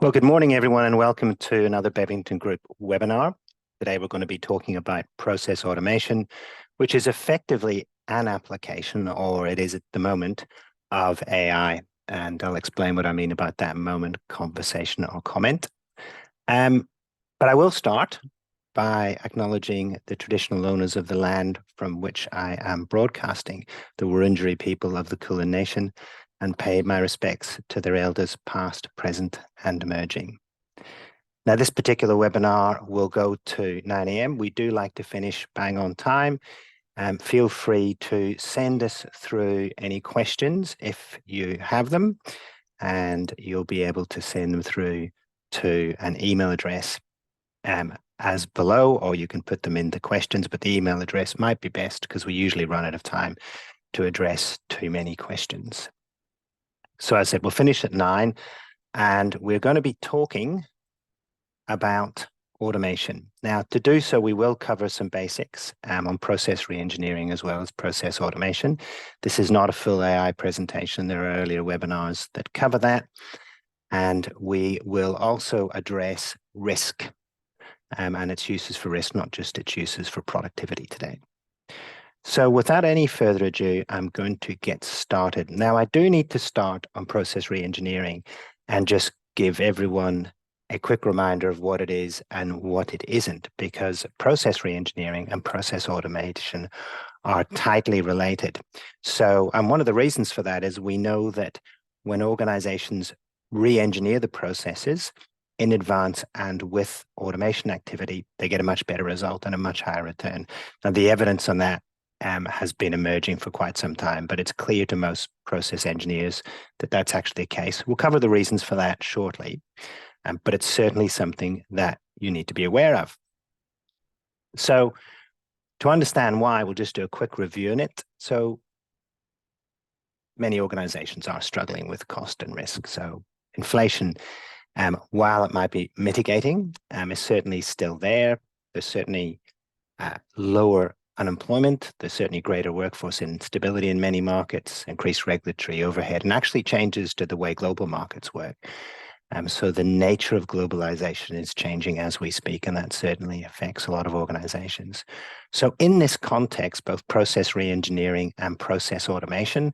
Well, good morning, everyone, and welcome to another Bevington Group webinar. Today, we're going to be talking about process automation, which is effectively an application, or it is at the moment, of AI. And I'll explain what I mean about that moment, conversation, or comment. But I will start by acknowledging the traditional owners of the land from which I am broadcasting, the Wurundjeri people of the Kulin Nation, and pay my respects to their elders past, present, and emerging. Now, this particular webinar will go to 9 a.m. We do like to finish bang on time. Feel free to send us through any questions if you have them, and you'll be able to send them through to an email address as below, or you can put them in the questions, but the email address might be best because we usually run out of time to address too many questions. So as I said, we'll finish at 9, and we're going to be talking about automation. Now, to do so, we will cover some basics on process reengineering as well as process automation. This is not a full AI presentation. There are earlier webinars that cover that. And we will also address risk and its uses for risk, not just its uses for productivity today. So without any further ado, I'm going to get started. Now, I do need to start on process reengineering and just give everyone a quick reminder of what it is and what it isn't, because process reengineering and process automation are tightly related. So, and one of the reasons for that is we know that when organizations re-engineer the processes in advance and with automation activity, they get a much better result and a much higher return. Now, the evidence on that has been emerging for quite some time, but it's clear to most process engineers that that's actually the case. We'll cover the reasons for that shortly, but it's certainly something that you need to be aware of. So to understand why, we'll just do a quick review on it. So many organizations are struggling with cost and risk. So inflation, while it might be mitigating, is certainly still there. There's certainly lower unemployment. There's certainly greater workforce instability in many markets, increased regulatory overhead, and actually changes to the way global markets work. So the nature of globalization is changing as we speak, and that certainly affects a lot of organizations. So in this context, both process reengineering and process automation,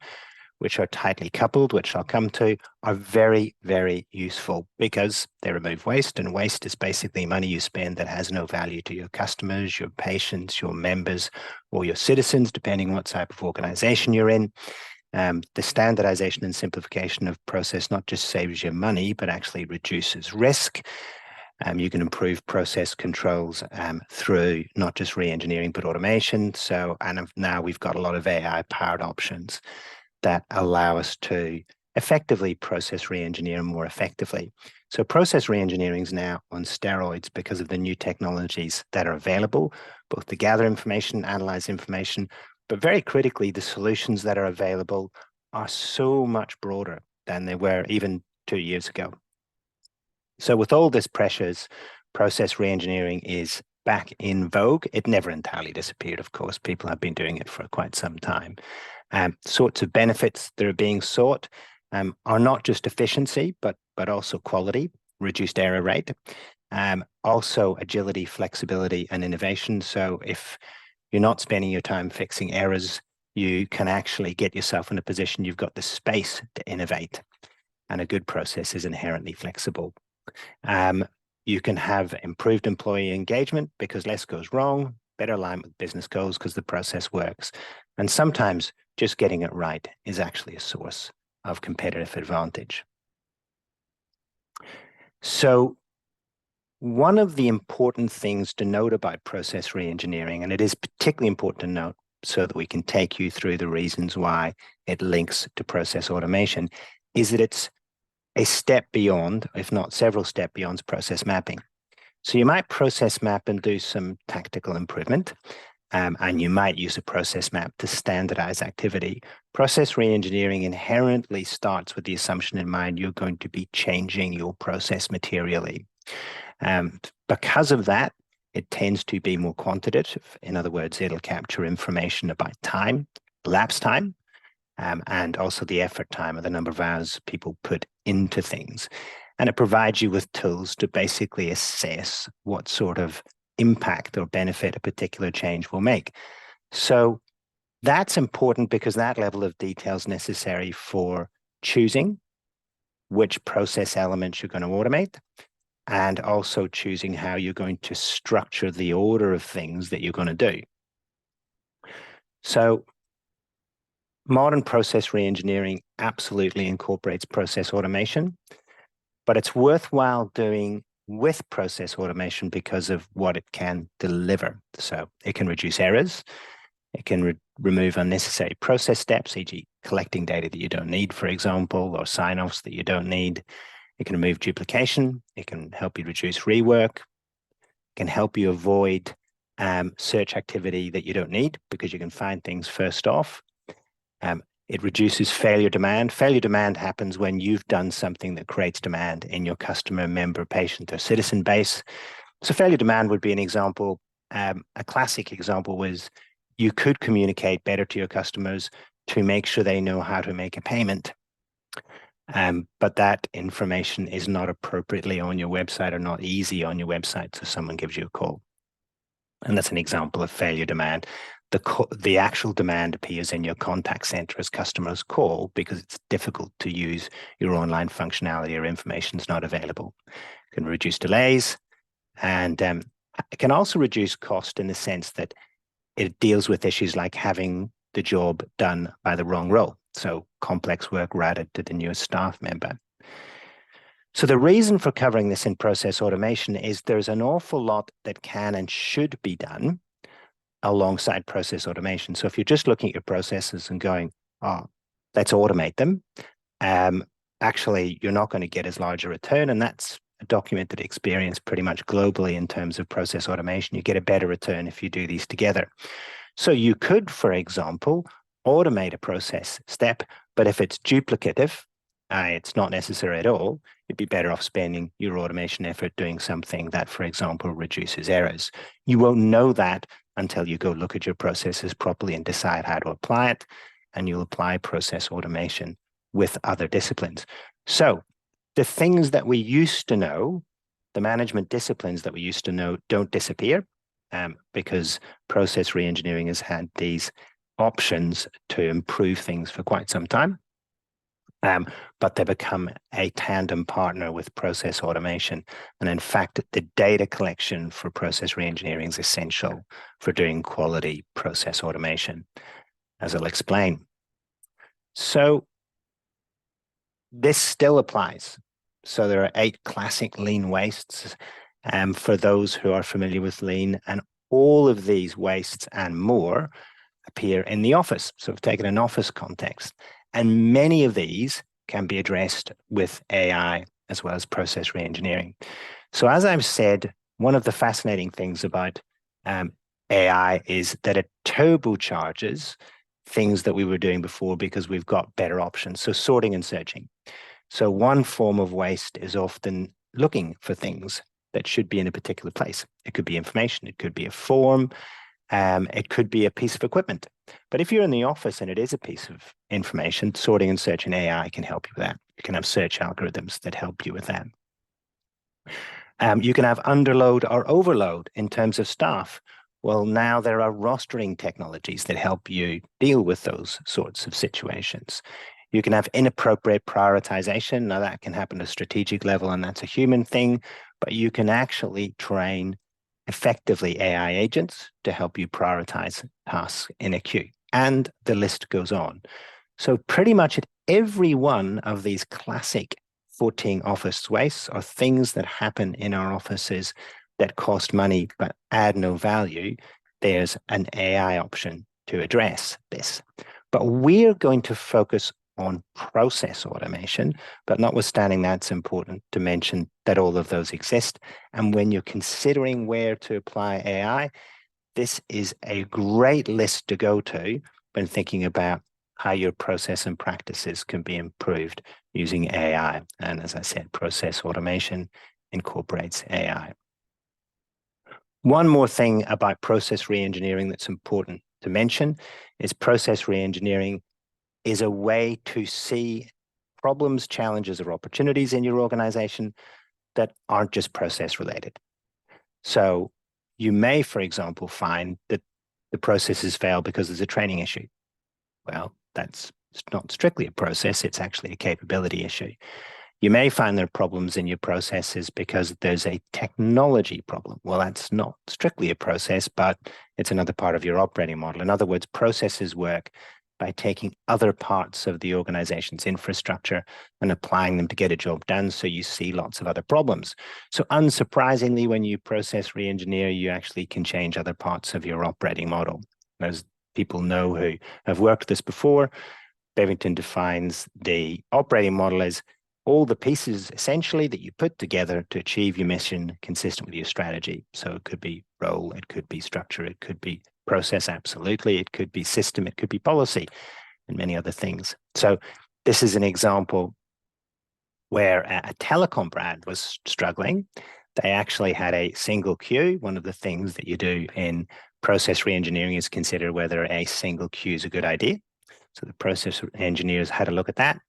which are tightly coupled, which I'll come to, are very, very useful because they remove waste, and waste is basically money you spend that has no value to your customers, your patients, your members, or your citizens, depending what type of organization you're in. The standardization and simplification of process not just saves you money, but actually reduces risk. You can improve process controls through not just re-engineering, but automation. So, and now we've got a lot of AI-powered options that allow us to effectively process re-engineer more effectively. So process re-engineering is now on steroids because of the new technologies that are available, both to gather information, analyze information, but very critically, the solutions that are available are so much broader than they were even 2 years ago. So with all this pressures, process re-engineering is back in vogue. It never entirely disappeared, of course. People have been doing it for quite some time. Sorts of benefits that are being sought are not just efficiency, but also quality, reduced error rate, also agility, flexibility, and innovation. So if you're not spending your time fixing errors, you can actually get yourself in a position you've got the space to innovate, and a good process is inherently flexible. You can have improved employee engagement because less goes wrong, better aligned with business goals because the process works. And sometimes just getting it right is actually a source of competitive advantage. So one of the important things to note about process reengineering, and it is particularly important to note so that we can take you through the reasons why it links to process automation, is that it's a step beyond, if not several steps beyond, process mapping. So you might process map and do some tactical improvement, and you might use a process map to standardize activity. Process reengineering inherently starts with the assumption in mind you're going to be changing your process materially. Because of that, it tends to be more quantitative. In other words, it'll capture information about time, elapsed time, and also the effort time, or the number of hours people put into things. And it provides you with tools to basically assess what sort of impact or benefit a particular change will make. So that's important because that level of detail is necessary for choosing which process elements you're going to automate, and also choosing how you're going to structure the order of things that you're going to do. So modern process reengineering absolutely incorporates process automation, but it's worthwhile doing with process automation because of what it can deliver. So it can reduce errors, it can remove unnecessary process steps, e.g. collecting data that you don't need, for example, or sign-offs that you don't need. It can remove duplication. It can help you reduce rework. It can help you avoid search activity that you don't need because you can find things first off. It reduces failure demand. Failure demand happens when you've done something that creates demand in your customer, member, patient, or citizen base. So failure demand would be an example. A classic example was you could communicate better to your customers to make sure they know how to make a payment. But that information is not appropriately on your website or not easy on your website, so someone gives you a call. And that's an example of failure demand. The actual demand appears in your contact center as customers call because it's difficult to use your online functionality or information is not available. It can reduce delays, and it can also reduce cost in the sense that it deals with issues like having the job done by the wrong role. So complex work routed to the newest staff member. So the reason for covering this in process automation is there's an awful lot that can and should be done alongside process automation. So if you're just looking at your processes and going, oh, let's automate them, actually, you're not going to get as large a return. And that's a documented experience pretty much globally in terms of process automation. You get a better return if you do these together. So you could, for example, automate a process step, but if it's duplicative, it's not necessary at all, you'd be better off spending your automation effort doing something that, for example, reduces errors. You won't know that until you go look at your processes properly and decide how to apply it, and you'll apply process automation with other disciplines. So the things that we used to know, the management disciplines that we used to know don't disappear because process reengineering has had these options to improve things for quite some time. But they become a tandem partner with process automation. And in fact, the data collection for process reengineering is essential for doing quality process automation, as I'll explain. So this still applies. So there are 8 classic lean wastes for those who are familiar with lean, and all of these wastes and more appear in the office. So we've taken an office context, and many of these can be addressed with AI as well as process reengineering. So as I've said, one of the fascinating things about AI is that it turbocharges things that we were doing before because we've got better options. So sorting and searching. So one form of waste is often looking for things that should be in a particular place. It could be information, it could be a form, it could be a piece of equipment. But if you're in the office and it is a piece of information, sorting and searching AI can help you with that. You can have search algorithms that help you with that. You can have underload or overload in terms of staff. Well, now there are rostering technologies that help you deal with those sorts of situations. You can have inappropriate prioritization. Now that can happen at a strategic level, and that's a human thing, but you can actually train effectively AI agents to help you prioritize tasks in a queue. And the list goes on. So pretty much at every one of these classic 14 office wastes are things that happen in our offices that cost money but add no value. There's an AI option to address this. But we're going to focus on process automation, but notwithstanding that, it's important to mention that all of those exist. And when you're considering where to apply AI, this is a great list to go to when thinking about how your process and practices can be improved using AI. And as I said, process automation incorporates AI. One more thing about process reengineering that's important to mention is process reengineering is a way to see problems, challenges, or opportunities in your organization that aren't just process related. So you may, for example, find that the processes fail because there's a training issue. Well, that's not strictly a process, it's actually a capability issue. You may find there are problems in your processes because there's a technology problem. Well, that's not strictly a process, but it's another part of your operating model. In other words, processes work by taking other parts of the organization's infrastructure and applying them to get a job done. So you see lots of other problems. So unsurprisingly, when you process re-engineer, you actually can change other parts of your operating model. As people know who have worked this before, Bevington defines the operating model as all the pieces essentially that you put together to achieve your mission consistent with your strategy. So it could be role, it could be structure, it could be process, absolutely, it could be system, it could be policy, and many other things. So this is an example where a telecom brand was struggling. They actually had a single queue. One of the things that you do in process re-engineering is consider whether a single queue is a good idea. So the process engineers had a look at that.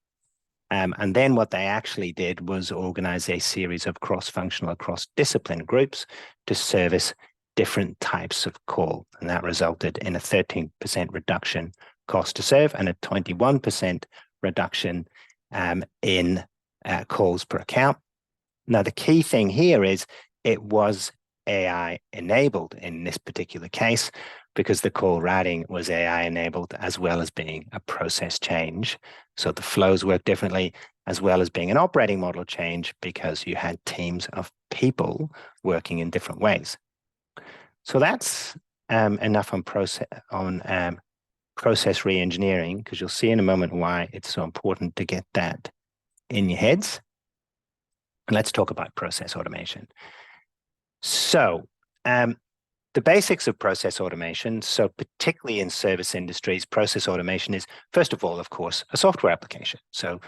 And then what they actually did was organize a series of cross-functional, cross-discipline groups to service different types of call. And that resulted in a 13% reduction cost to serve and a 21% reduction in calls per account. Now, the key thing here is it was AI enabled in this particular case, because the call routing was AI enabled as well as being a process change. So the flows work differently, as well as being an operating model change, because you had teams of people working in different ways. So that's enough on process re-engineering, because you'll see in a moment why it's so important to get that in your heads. And let's talk about process automation. So the basics of process automation, so particularly in service industries, process automation is, first of all, of course, a software application. So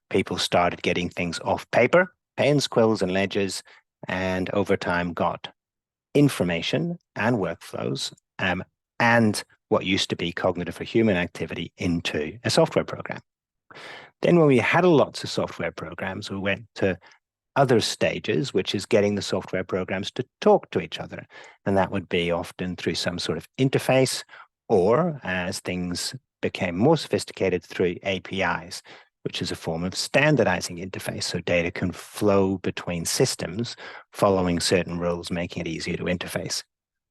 people started getting things off paper, pens, quills, and ledgers, and over time got information and workflows and what used to be cognitive or human activity into a software program. Then when we had lots of software programs, we went to other stages, which is getting the software programs to talk to each other. And that would be often through some sort of interface, or as things became more sophisticated, through APIs, which is a form of standardizing interface. So data can flow between systems following certain rules, making it easier to interface.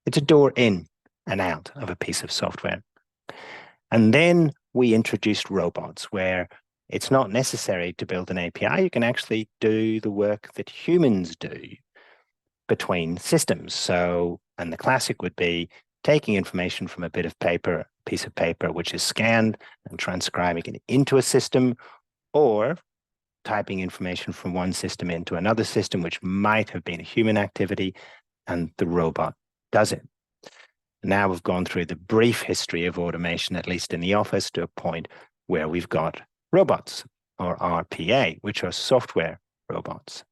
It's a door in and out of a piece of software. And then we introduced robots, where it's not necessary to build an API. You can actually do the work that humans do between systems. So, and the classic would be taking information from a piece of paper, which is scanned, and transcribing it into a system, or typing information from one system into another system, which might have been a human activity, and the robot does it. Now we've gone through the brief history of automation, at least in the office, to a point where we've got robots, or RPA, which are software robots.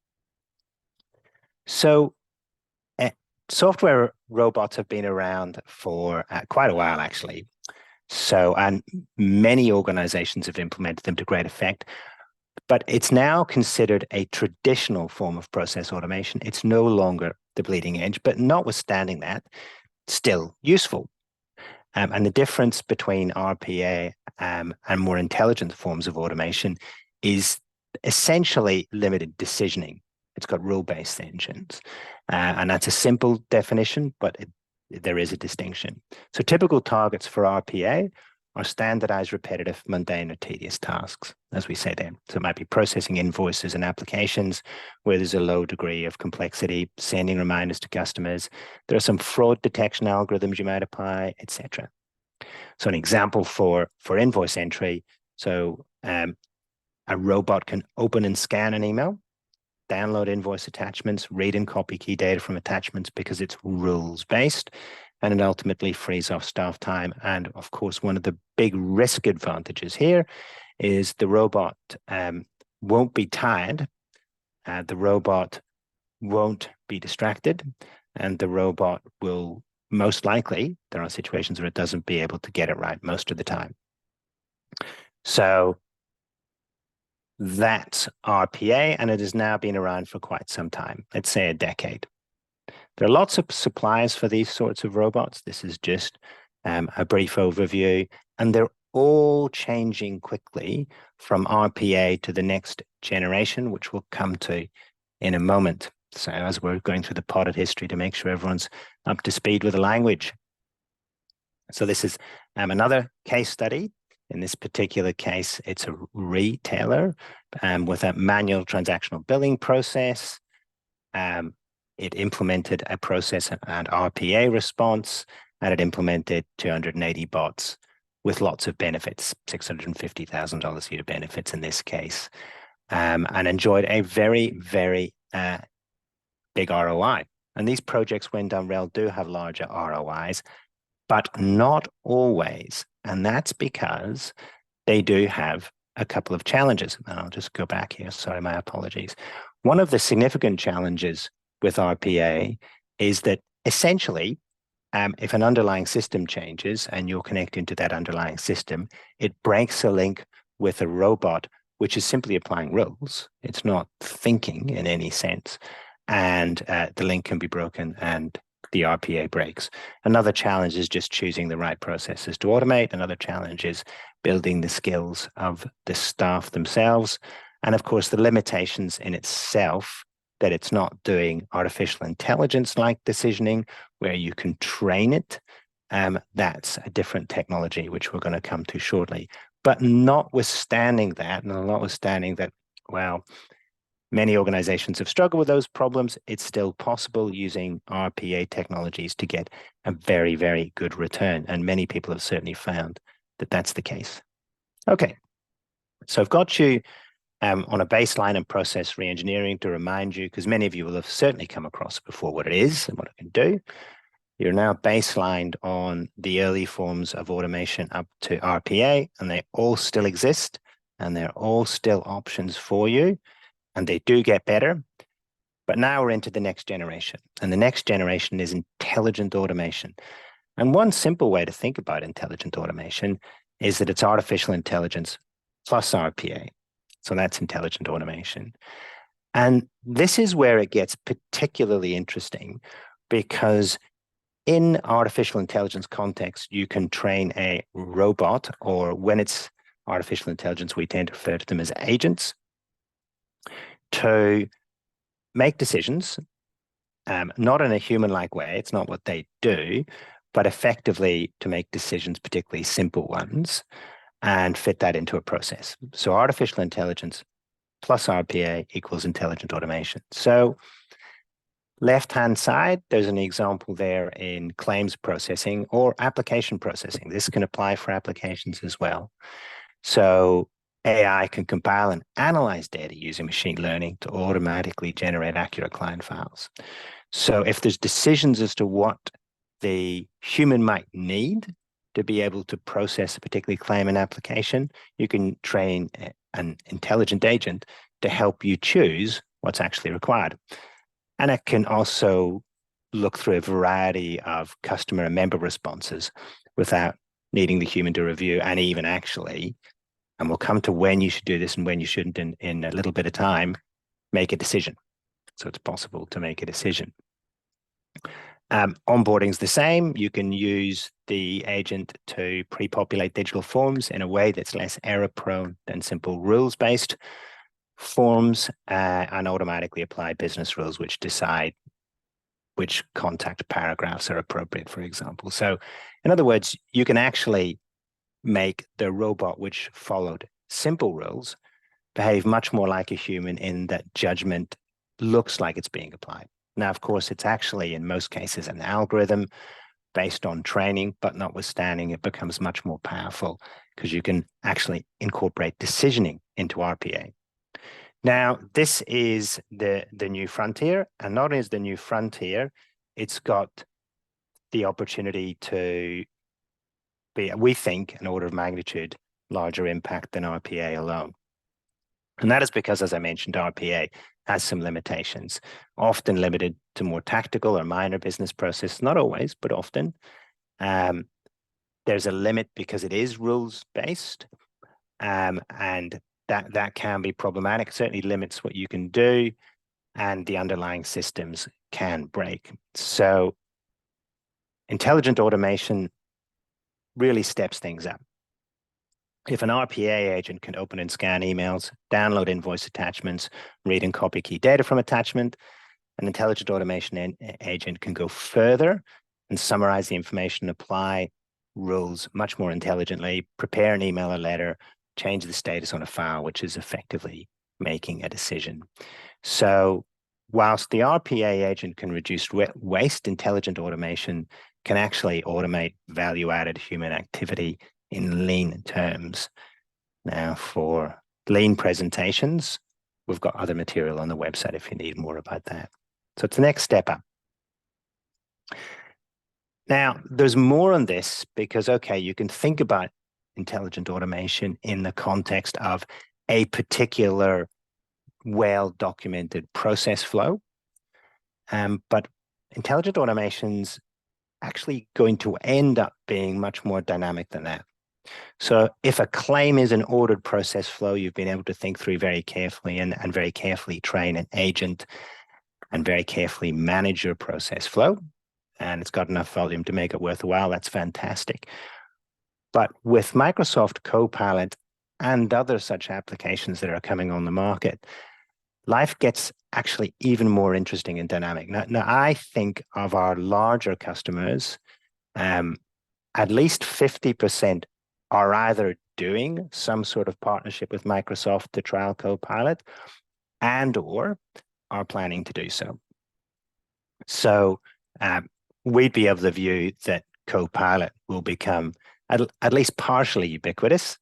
So software robots have been around for quite a while, actually. So, and many organizations have implemented them to great effect, but it's now considered a traditional form of process automation. It's no longer the bleeding edge, but notwithstanding that, still useful. And the difference between RPA and more intelligent forms of automation is essentially limited decisioning. It's got rule-based engines. And that's a simple definition, but there is a distinction. So typical targets for RPA are standardized, repetitive, mundane, or tedious tasks, as we say there. So it might be processing invoices and applications where there's a low degree of complexity, sending reminders to customers. There are some fraud detection algorithms you might apply, etc. So an example for invoice entry, so a robot can open and scan an email, download invoice attachments, read and copy key data from attachments because it's rules-based, and it ultimately frees off staff time. And of course, one of the big risk advantages here is the robot won't be tired, the robot won't be distracted, and the robot will most likely, there are situations where it doesn't be able to get it right most of the time. So That's RPA, and it has now been around for quite some time, let's say a decade. There are lots of suppliers for these sorts of robots. This is just a brief overview, and they're all changing quickly from RPA to the next generation, which we'll come to in a moment. So as we're going through the potted history to make sure everyone's up to speed with the language. So this is another case study. In this particular case, it's a retailer with a manual transactional billing process. It implemented a process and RPA response, and it implemented 280 bots with lots of benefits, $650,000 a year benefits in this case, and enjoyed a very, very big ROI. And these projects, when done well, do have larger ROIs, but not always. And that's because they do have a couple of challenges. And I'll just go back here. Sorry, my apologies. One of the significant challenges with RPA is that essentially, if an underlying system changes and you're connecting to that underlying system, it breaks a link with a robot, which is simply applying rules. It's not thinking in any sense. And the link can be broken and the RPA breaks. Another challenge is just choosing the right processes to automate. Another challenge is building the skills of the staff themselves. And of course, the limitations in itself that it's not doing artificial intelligence-like decisioning where you can train it. That's a different technology, which we're going to come to shortly. But notwithstanding that, well, many organizations have struggled with those problems. It's still possible using RPA technologies to get a very, very good return. And many people have certainly found that that's the case. Okay, so I've got you on a baseline and process reengineering to remind you, because many of you will have certainly come across before what it is and what it can do. You're now baselined on the early forms of automation up to RPA, and they all still exist, and they're all still options for you. And they do get better, but now we're into the next generation. And the next generation is intelligent automation. And one simple way to think about intelligent automation is that it's artificial intelligence plus RPA. So that's intelligent automation. And this is where it gets particularly interesting, because in artificial intelligence context, you can train a robot, or when it's artificial intelligence, we tend to refer to them as agents, to make decisions, not in a human-like way. It's not what they do, but effectively to make decisions, particularly simple ones, and fit that into a process. So artificial intelligence plus RPA equals intelligent automation. So left-hand side, there's an example there in claims processing or application processing. This can apply for applications as well. So AI can compile and analyze data using machine learning to automatically generate accurate client files. So if there's decisions as to what the human might need to be able to process a particular claim and application, you can train an intelligent agent to help you choose what's actually required. And it can also look through a variety of customer and member responses without needing the human to review, and even actually, and we'll come to when you should do this and when you shouldn't in a little bit of time, make a decision. So it's possible to make a decision. Onboarding is the same. You can use the agent to pre-populate digital forms in a way that's less error-prone than simple rules-based forms, and automatically apply business rules which decide which contact paragraphs are appropriate, for example. So in other words, you can actually make the robot which followed simple rules behave much more like a human in that judgment looks like it's being applied. Now, of course, it's actually in most cases an algorithm based on training, but notwithstanding, it becomes much more powerful because you can actually incorporate decisioning into RPA. Now, this is the new frontier, and not only is the new frontier, it's got the opportunity to be, we think, an order of magnitude larger impact than RPA alone. And that is because, as I mentioned, RPA has some limitations, often limited to more tactical or minor business process, not always, but often. There's a limit because it is rules-based, and that can be problematic. It certainly limits what you can do, and the underlying systems can break. So intelligent automation really steps things up. If an RPA agent can open and scan emails, download invoice attachments, read and copy key data from attachment, an intelligent automation agent can go further and summarize the information, apply rules much more intelligently, prepare an email or letter, change the status on a file, which is effectively making a decision. So whilst the RPA agent can reduce waste, intelligent automation can actually automate value-added human activity in lean terms. Now, for lean presentations, we've got other material on the website if you need more about that. So it's the next step up. Now, there's more on this because, okay, you can think about intelligent automation in the context of a particular well-documented process flow. But intelligent automation's actually going to end up being much more dynamic than that. So if a claim is an ordered process flow, you've been able to think through very carefully and very carefully train an agent and very carefully manage your process flow, and it's got enough volume to make it worthwhile, that's fantastic. But with Microsoft Copilot and other such applications that are coming on the market, life gets actually even more interesting and dynamic. Now I think of our larger customers, at least 50% are either doing some sort of partnership with Microsoft to trial Copilot and or are planning to do so. So we'd be of the view that Copilot will become at least partially ubiquitous.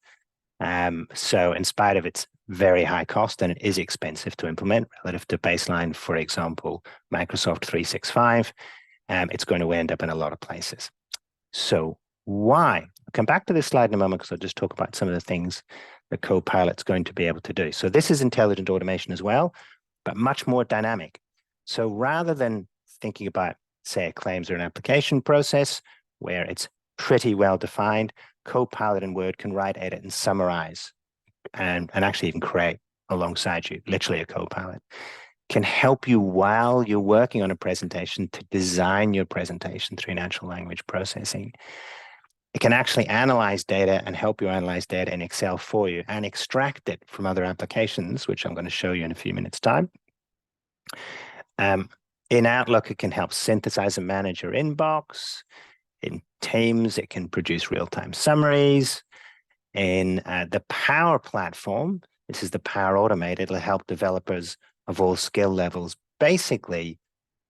So in spite of its very high cost, and it is expensive to implement relative to baseline, for example, Microsoft 365, it's going to end up in a lot of places. So why? I'll come back to this slide in a moment because I'll just talk about some of the things that Copilot's going to be able to do. So this is intelligent automation as well, but much more dynamic. So rather than thinking about, say, a claims or an application process where it's pretty well defined, Copilot in Word can write, edit, and summarize, and actually even create alongside you, literally a Copilot. Can help you while you're working on a presentation to design your presentation through natural language processing. It can actually analyze data and help you analyze data in Excel for you and extract it from other applications, which I'm going to show you in a few minutes' time. In Outlook, it can help synthesize and manage your inbox. In Teams, it can produce real-time summaries. In the Power Platform, this is the Power Automate, it'll help developers of all skill levels basically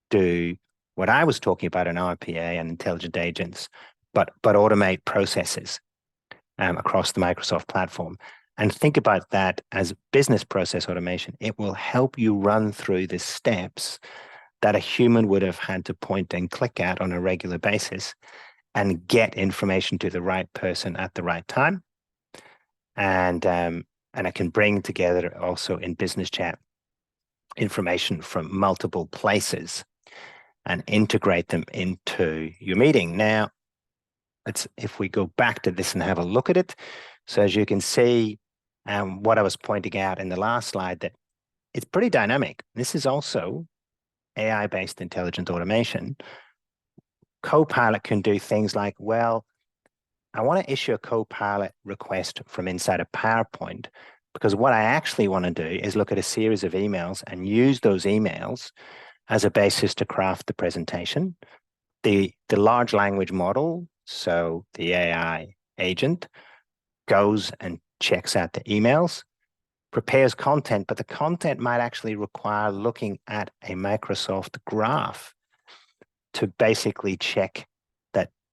do what I was talking about in RPA and intelligent agents, but automate processes across the Microsoft platform. And think about that as business process automation. It will help you run through the steps that a human would have had to point and click at on a regular basis and get information to the right person at the right time. And it can bring together also in business chat information from multiple places and integrate them into your meeting. Now, if we go back to this and have a look at it. So as you can see, what I was pointing out in the last slide, that it's pretty dynamic. This is also AI-based intelligent automation. Copilot can do things like, well, I want to issue a Copilot request from inside of PowerPoint, because what I actually want to do is look at a series of emails and use those emails as a basis to craft the presentation. The large language model, so the AI agent, goes and checks out the emails, prepares content, but the content might actually require looking at a Microsoft graph to basically check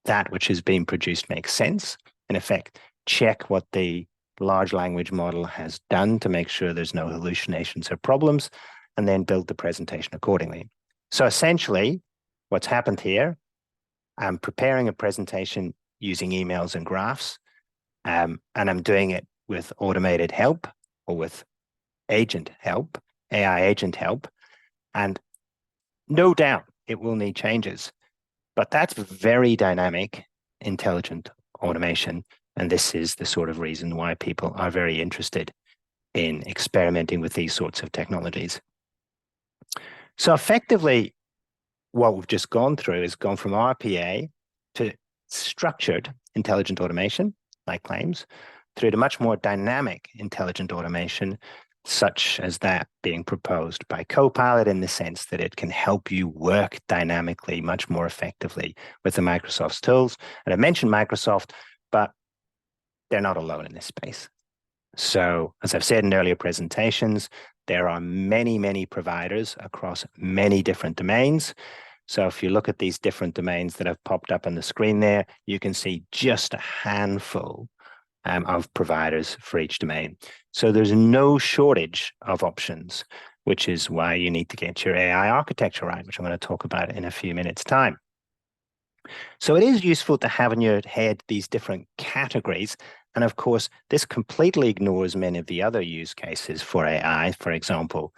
that which is being produced makes sense. In effect, check what the large language model has done to make sure there's no hallucinations or problems, and then build the presentation accordingly. So essentially, what's happened here, I'm preparing a presentation using emails and graphs, and I'm doing it with automated help or with agent help, AI agent help, and no doubt it will need changes. But that's very dynamic, intelligent automation. And this is the sort of reason why people are very interested in experimenting with these sorts of technologies. So effectively, what we've just gone through is gone from RPA to structured intelligent automation, like claims, through to much more dynamic intelligent automation, such as that being proposed by Copilot, in the sense that it can help you work dynamically much more effectively with the Microsoft's tools. And I mentioned Microsoft, but they're not alone in this space. So as I've said in earlier presentations, there are many, many providers across many different domains. So if you look at these different domains that have popped up on the screen there, you can see just a handful of providers for each domain. So there's no shortage of options, which is why you need to get your AI architecture right, which I'm going to talk about in a few minutes' time. So it is useful to have in your head these different categories. And of course, this completely ignores many of the other use cases for AI. For example,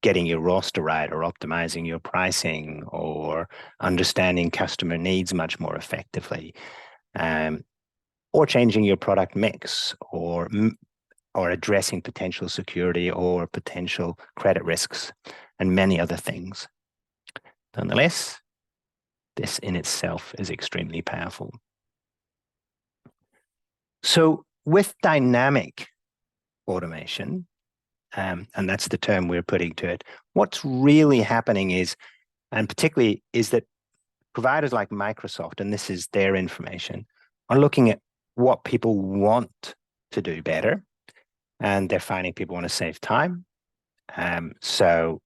getting your roster right, or optimizing your pricing, or understanding customer needs much more effectively, or changing your product mix, or addressing potential security or potential credit risks, and many other things. Nonetheless, this in itself is extremely powerful. So with dynamic automation, and that's the term we're putting to it, what's really happening is, and particularly is that providers like Microsoft, and this is their information, are looking at what people want to do better, and they're finding people want to save time. So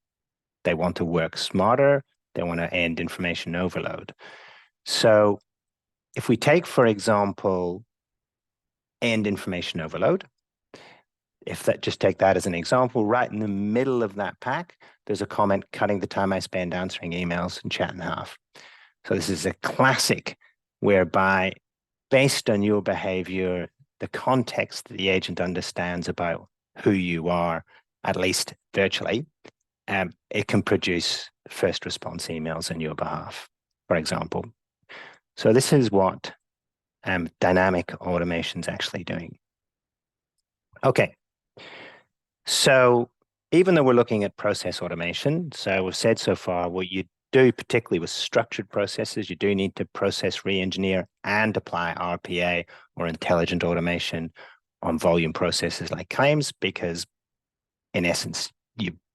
they want to work smarter, they want to end information overload. So if we take, for example, end information overload, if that, just take that as an example, right in the middle of that pack, there's a comment cutting the time I spend answering emails and chat in half. So this is a classic whereby, based on your behavior, the context that the agent understands about who you are, at least virtually, it can produce first response emails on your behalf, for example. So this is what dynamic automation is actually doing. Okay. So even though we're looking at process automation, so we've said so far what you do, particularly with structured processes, you do need to process re-engineer and apply RPA, or intelligent automation, on volume processes like claims, because in essence,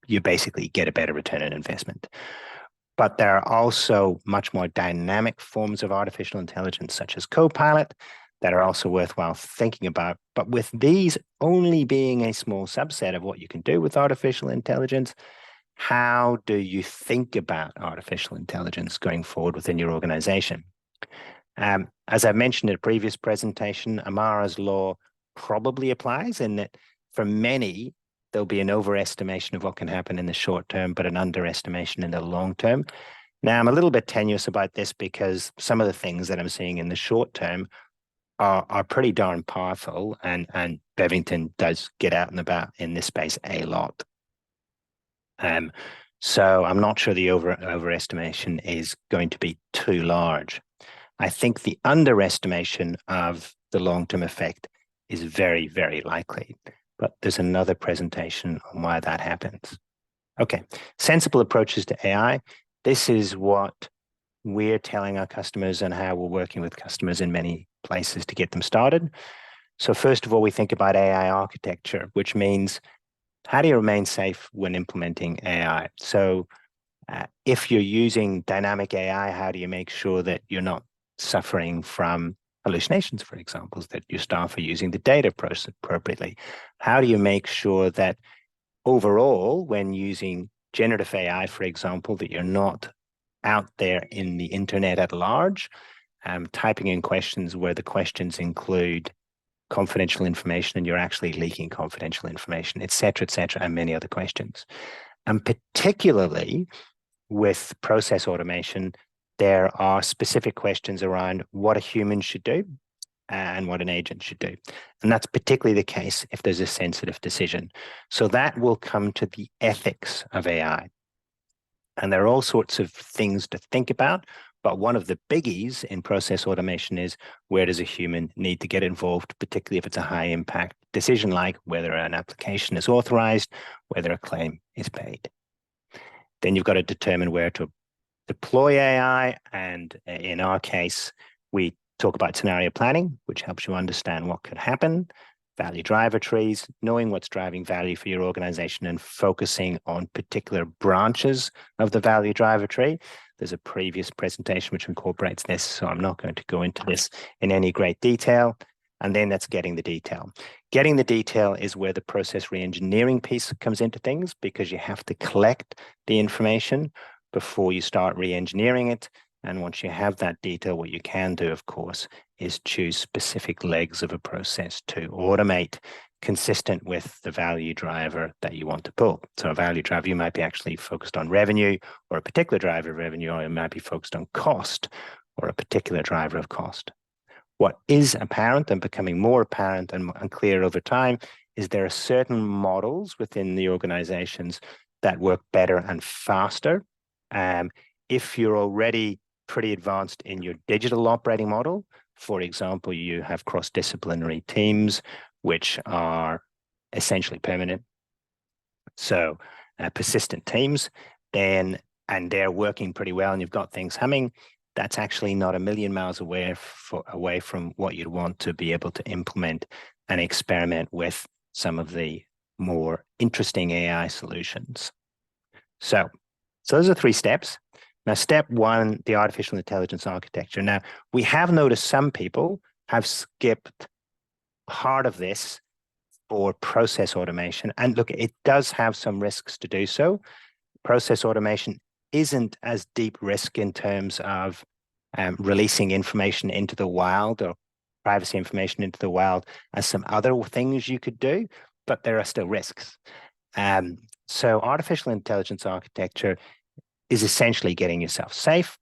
you basically get a better return on investment. But there are also much more dynamic forms of artificial intelligence, such as Copilot, that are also worthwhile thinking about. But with these only being a small subset of what you can do with artificial intelligence, how do you think about artificial intelligence going forward within your organization? As I mentioned in a previous presentation, Amara's law probably applies, in that for many, there'll be an overestimation of what can happen in the short term, but an underestimation in the long term. Now, I'm a little bit tenuous about this, because some of the things that I'm seeing in the short term are pretty darn powerful, and Bevington does get out and about in this space a lot. So I'm not sure the overestimation is going to be too large. I think the underestimation of the long-term effect is very, very likely. But there's another presentation on why that happens. Okay, sensible approaches to AI. This is what we're telling our customers, and how we're working with customers in many places to get them started. So first of all, we think about AI architecture, which means, how do you remain safe when implementing AI? So if you're using dynamic AI, how do you make sure that you're not suffering from hallucinations, for example, that your staff are using the data appropriately? How do you make sure that overall, when using generative AI, for example, that you're not out there in the internet at large, typing in questions where the questions include confidential information and you're actually leaking confidential information, et cetera, and many other questions. And particularly with process automation, there are specific questions around what a human should do and what an agent should do. And that's particularly the case if there's a sensitive decision. So that will come to the ethics of AI. And there are all sorts of things to think about, but one of the biggies in process automation is, where does a human need to get involved, particularly if it's a high impact decision like whether an application is authorized, whether a claim is paid. Then you've got to determine where to deploy AI. And in our case, we talk about scenario planning, which helps you understand what could happen, value driver trees, knowing what's driving value for your organization and focusing on particular branches of the value driver tree. There's a previous presentation which incorporates this, so I'm not going to go into this in any great detail. And then that's getting the detail. Getting the detail is where the process reengineering piece comes into things, because you have to collect the information before you start re-engineering it. And once you have that detail, what you can do, of course, is choose specific legs of a process to automate consistent with the value driver that you want to pull. So a value driver, you might be actually focused on revenue, or a particular driver of revenue, or it might be focused on cost, or a particular driver of cost. What is apparent and becoming more apparent and clear over time is there are certain models within the organizations that work better and faster. If you're already pretty advanced in your digital operating model, for example, you have cross-disciplinary teams, which are essentially permanent. So persistent teams, and they're working pretty well and you've got things humming, that's actually not a million miles away from what you'd want to be able to implement and experiment with some of the more interesting AI solutions. So those are 3 steps. Now, step 1, the artificial intelligence architecture. Now, we have noticed some people have skipped part of this for process automation. And look, it does have some risks to do so. Process automation isn't as deep risk in terms of releasing information into the wild or privacy information into the wild as some other things you could do, but there are still risks. So artificial intelligence architecture is essentially getting yourself safe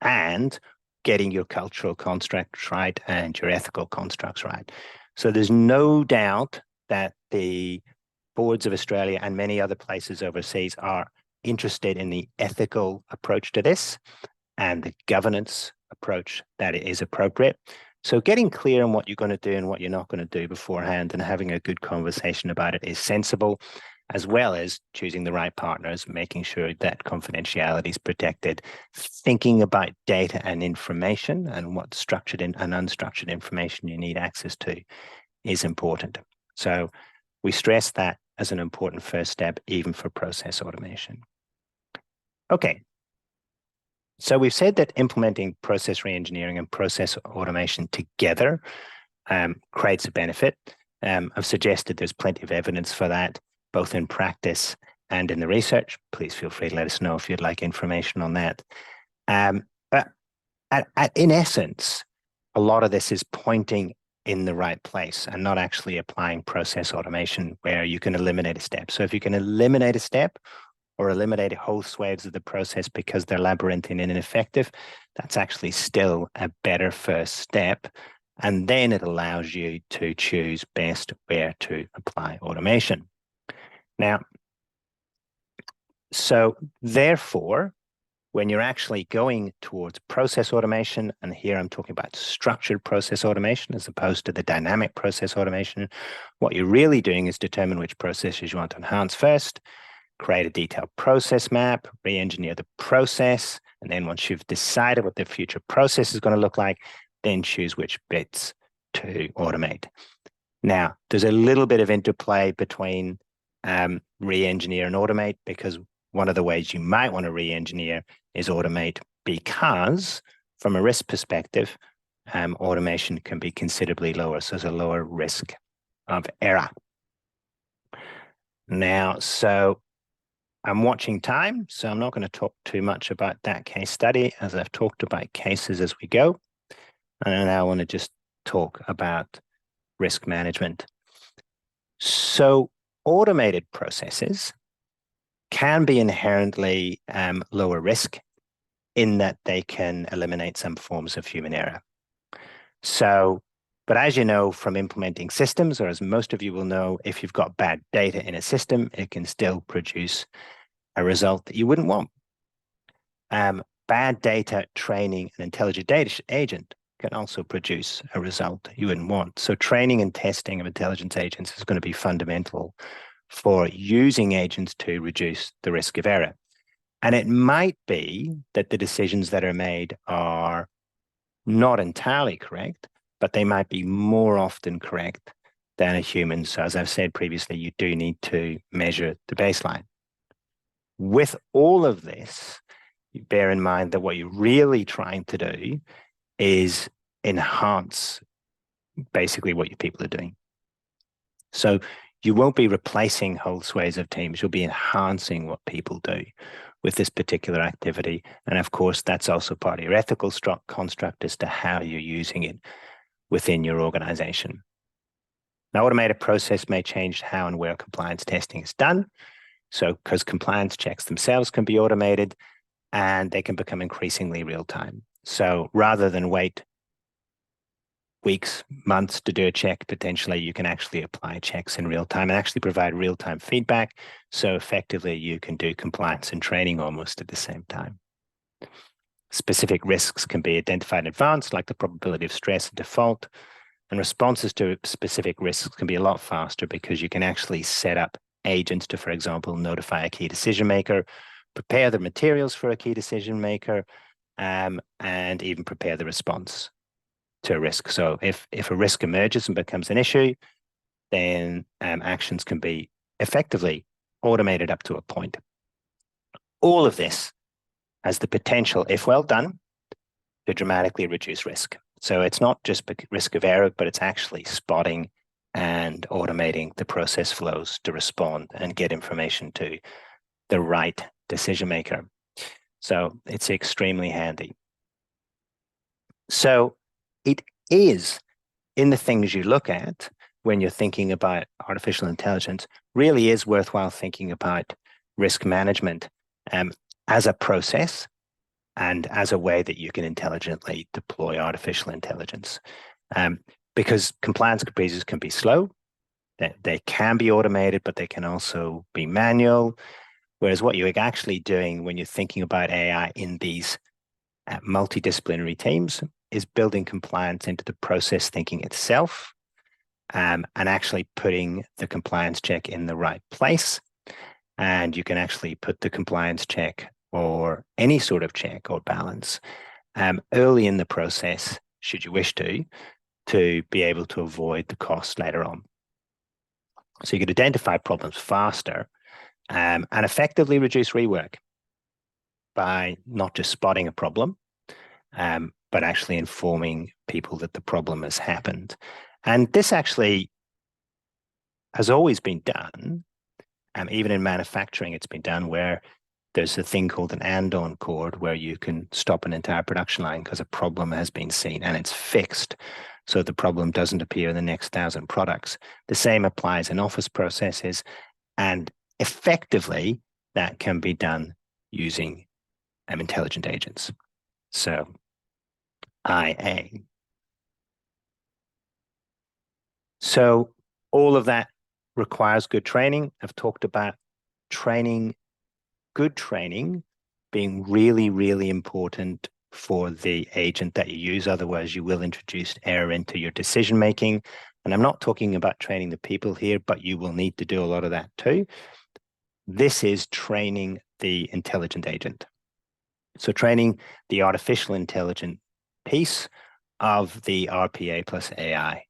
and getting your cultural constructs right and your ethical constructs right. So there's no doubt that the boards of Australia and many other places overseas are interested in the ethical approach to this and the governance approach that is appropriate. So getting clear on what you're going to do and what you're not going to do beforehand and having a good conversation about it is sensible, as well as choosing the right partners, making sure that confidentiality is protected, thinking about data and information and what structured and unstructured information you need access to is important. So we stress that as an important first step, even for process automation. Okay. So we've said that implementing process reengineering and process automation together creates a benefit. I've suggested there's plenty of evidence for that, both in practice and in the research. Please feel free to let us know if you'd like information on that. But in essence, a lot of this is pointing in the right place and not actually applying process automation where you can eliminate a step. So if you can eliminate a step or eliminate whole swathes of the process because they're labyrinthine and ineffective, that's actually still a better first step. And then it allows you to choose best where to apply automation. Now, so therefore, when you're actually going towards process automation, and here I'm talking about structured process automation as opposed to the dynamic process automation, what you're really doing is determine which processes you want to enhance first, create a detailed process map, re-engineer the process, and then once you've decided what the future process is going to look like, then choose which bits to automate. Now, there's a little bit of interplay between re-engineer and automate, because one of the ways you might want to re-engineer is automate, because from a risk perspective, automation can be considerably lower. So there's a lower risk of error. Now, so I'm watching time, so I'm not going to talk too much about that case study, as I've talked about cases as we go. And I want to just talk about risk management. So automated processes can be inherently lower risk in that they can eliminate some forms of human error. So, but as you know from implementing systems, or as most of you will know, if you've got bad data in a system, it can still produce a result that you wouldn't want. Bad data training an intelligent data agent can also produce a result you wouldn't want. So training and testing of intelligence agents is going to be fundamental for using agents to reduce the risk of error. And it might be that the decisions that are made are not entirely correct, but they might be more often correct than a human. So as I've said previously, you do need to measure the baseline. With all of this, you bear in mind that what you're really trying to do is enhance basically what your people are doing. So you won't be replacing whole swathes of teams. You'll be enhancing what people do with this particular activity. And of course, that's also part of your ethical construct as to how you're using it within your organization. Now, automated process may change how and where compliance testing is done. So because compliance checks themselves can be automated and they can become increasingly real time. So rather than wait weeks, months to do a check, potentially you can actually apply checks in real time and actually provide real-time feedback. So effectively you can do compliance and training almost at the same time. Specific risks can be identified in advance, like the probability of stress and default, and responses to specific risks can be a lot faster because you can actually set up agents to, for example, notify a key decision maker, prepare the materials for a key decision maker, and even prepare the response to a risk. So if a risk emerges and becomes an issue, then actions can be effectively automated up to a point. All of this has the potential, if well done, to dramatically reduce risk. So it's not just risk of error, but it's actually spotting and automating the process flows to respond and get information to the right decision maker. So it's extremely handy. So it is in the things you look at when you're thinking about artificial intelligence, really is worthwhile thinking about risk management as a process and as a way that you can intelligently deploy artificial intelligence. Because compliance procedures can be slow, they can be automated, but they can also be manual. Whereas what you're actually doing when you're thinking about AI in these multidisciplinary teams is building compliance into the process thinking itself, and actually putting the compliance check in the right place. And you can actually put the compliance check or any sort of check or balance early in the process, should you wish to be able to avoid the cost later on. So you could identify problems faster and effectively reduce rework by not just spotting a problem, but actually informing people that the problem has happened. And this actually has always been done. Even in manufacturing, it's been done where there's a thing called an and-on cord where you can stop an entire production line because a problem has been seen and it's fixed. So the problem doesn't appear in the next 1,000 products. The same applies in office processes. And effectively, that can be done using intelligent agents. So IA. So all of that requires good training. I've talked about training, good training being really, really important for the agent that you use. Otherwise, you will introduce error into your decision making. And I'm not talking about training the people here, but you will need to do a lot of that too. This is training the intelligent agent. So training the artificial intelligence piece of the RPA plus AI.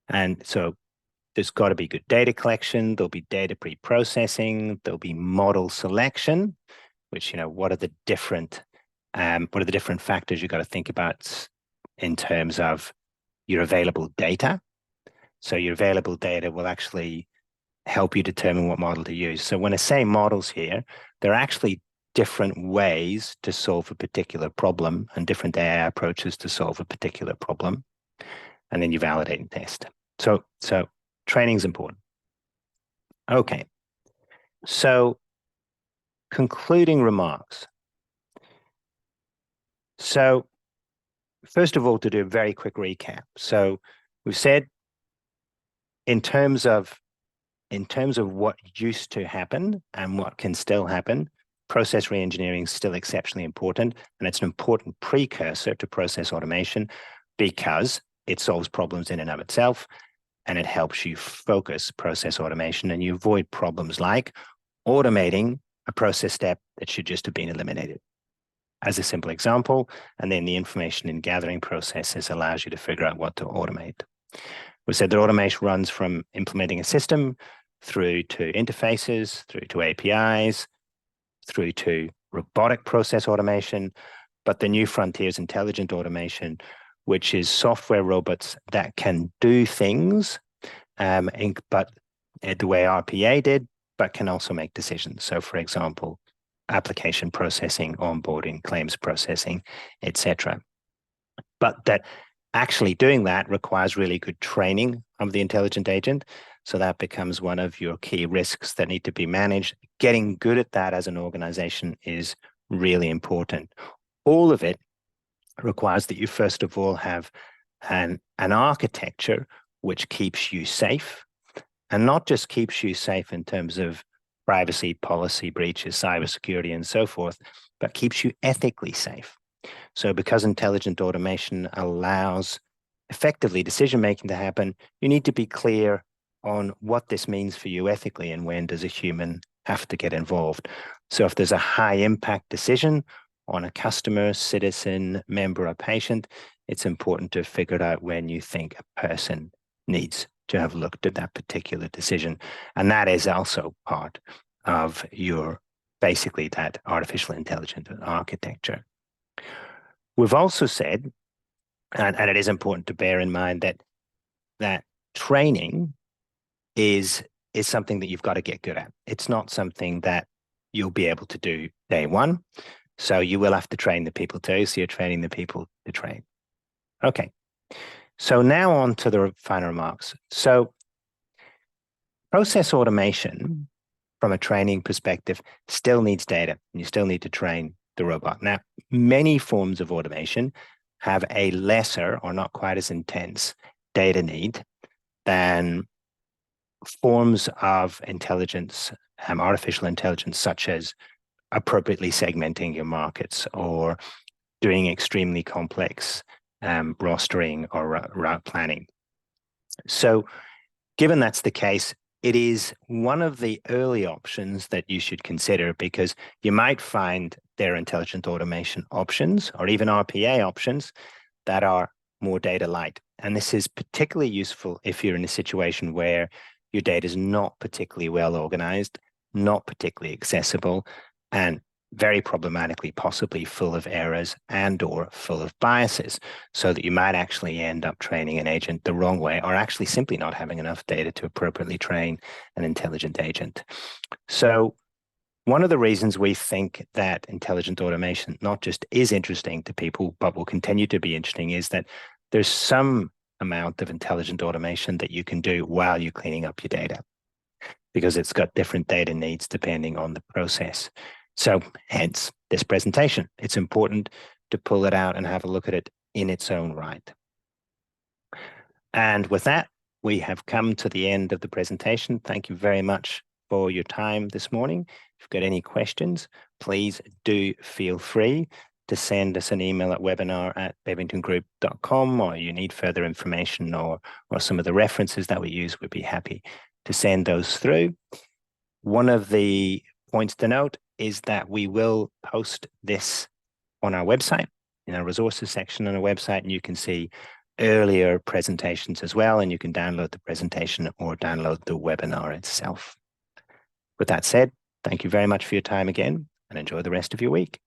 And so there's got to be good data collection. There'll be data pre-processing. There'll be model selection, which, what are the different factors you've got to think about in terms of your available data. So your available data will actually help you determine what model to use. So when I say models here, there are actually different ways to solve a particular problem and different AI approaches to solve a particular problem. And then you validate and test. So training is important. Okay. So concluding remarks. So first of all, to do a very quick recap. So we've said in terms of what used to happen and what can still happen, process reengineering is still exceptionally important, and it's an important precursor to process automation because it solves problems in and of itself, and it helps you focus process automation, and you avoid problems like automating a process step that should just have been eliminated. As a simple example, and then the information in gathering processes allows you to figure out what to automate. We said that automation runs from implementing a system through to interfaces, through to APIs, through to robotic process automation, but the new frontier is intelligent automation, which is software robots that can do things, but the way RPA did, but can also make decisions. So, for example, application processing, onboarding, claims processing, etc. But that actually doing that requires really good training of the intelligent agent. So that becomes one of your key risks that need to be managed. Getting good at that as an organization is really important. All of it requires that you first of all have an architecture which keeps you safe, and not just keeps you safe in terms of privacy, policy breaches, cybersecurity, and so forth, but keeps you ethically safe. So because intelligent automation allows effectively decision-making to happen, you need to be clear on what this means for you ethically and when does a human have to get involved. So if there's a high impact decision on a customer, citizen, member, or patient, it's important to figure out when you think a person needs to have looked at that particular decision. And that is also part of your, basically, that artificial intelligence architecture. We've also said, and it is important to bear in mind that training is something that you've got to get good at. It's not something that you'll be able to do day one. So you will have to train the people too. So you're training the people to train. Okay. So now on to the final remarks. So process automation from a training perspective still needs data, and you still need to train the robot. Now, many forms of automation have a lesser or not quite as intense data need than forms of intelligence, artificial intelligence, such as appropriately segmenting your markets or doing extremely complex rostering or route planning. So given that's the case, it is one of the early options that you should consider, because you might find there are intelligent automation options or even RPA options that are more data light. And this is particularly useful if you're in a situation where your data is not particularly well organized, not particularly accessible, and very problematically, possibly full of errors and or full of biases, so that you might actually end up training an agent the wrong way, or actually simply not having enough data to appropriately train an intelligent agent. So one of the reasons we think that intelligent automation not just is interesting to people, but will continue to be interesting, is that there's some amount of intelligent automation that you can do while you're cleaning up your data, because it's got different data needs depending on the process. So hence this presentation. It's important to pull it out and have a look at it in its own right. And with that, we have come to the end of the presentation. Thank you very much for your time this morning. If you've got any questions, please do feel free to send us an email at webinar@bevingtongroup.com, or you need further information or some of the references that we use, we'd be happy to send those through. One of the points to note is that we will post this on our website, in our resources section on our website, and you can see earlier presentations as well, and you can download the presentation or download the webinar itself. With that said, thank you very much for your time again, and enjoy the rest of your week.